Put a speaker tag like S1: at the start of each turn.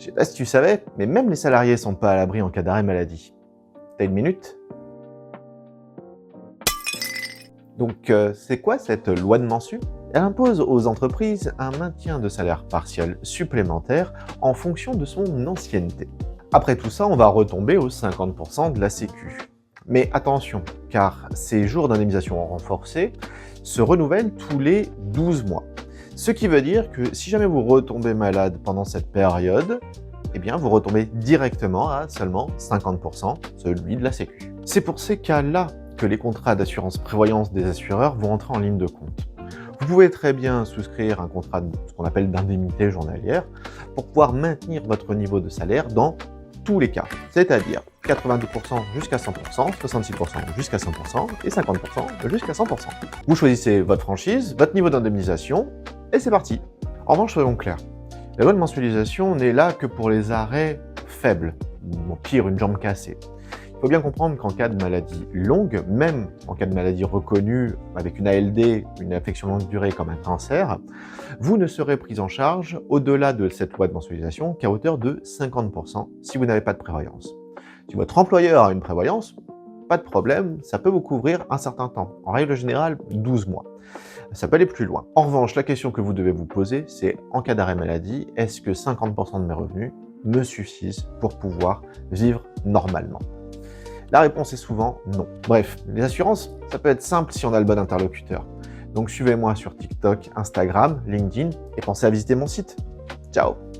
S1: Je sais pas si tu savais, mais même les salariés sont pas à l'abri en cas d'arrêt maladie. T'as une minute? Donc, c'est quoi cette loi de Mensu? Elle impose aux entreprises un maintien de salaire partiel supplémentaire en fonction de son ancienneté. Après tout ça, on va retomber aux 50% de la Sécu. Mais attention, car ces jours d'indemnisation renforcés se renouvellent tous les 12 mois. Ce qui veut dire que si jamais vous retombez malade pendant cette période, eh bien vous retombez directement à seulement 50%, celui de la Sécu. C'est pour ces cas-là que les contrats d'assurance prévoyance des assureurs vont entrer en ligne de compte. Vous pouvez très bien souscrire un contrat de ce qu'on appelle d'indemnité journalière pour pouvoir maintenir votre niveau de salaire dans tous les cas, c'est-à-dire 82% jusqu'à 100%, 66% jusqu'à 100% et 50% jusqu'à 100%. Vous choisissez votre franchise, votre niveau d'indemnisation et c'est parti. En revanche, soyons clairs, la loi de mensualisation n'est là que pour les arrêts faibles, ou pire une jambe cassée. Il faut bien comprendre qu'en cas de maladie longue, même en cas de maladie reconnue avec une ALD, une affection longue durée comme un cancer, vous ne serez pris en charge au-delà de cette loi de mensualisation qu'à hauteur de 50% si vous n'avez pas de prévoyance. Si votre employeur a une prévoyance, pas de problème, ça peut vous couvrir un certain temps, en règle générale 12 mois. Ça peut aller plus loin. En revanche, la question que vous devez vous poser, c'est en cas d'arrêt maladie, est-ce que 50% de mes revenus me suffisent pour pouvoir vivre normalement? La réponse est souvent non. Bref, les assurances, ça peut être simple si on a le bon interlocuteur. Donc suivez-moi sur TikTok, Instagram, LinkedIn et pensez à visiter mon site. Ciao!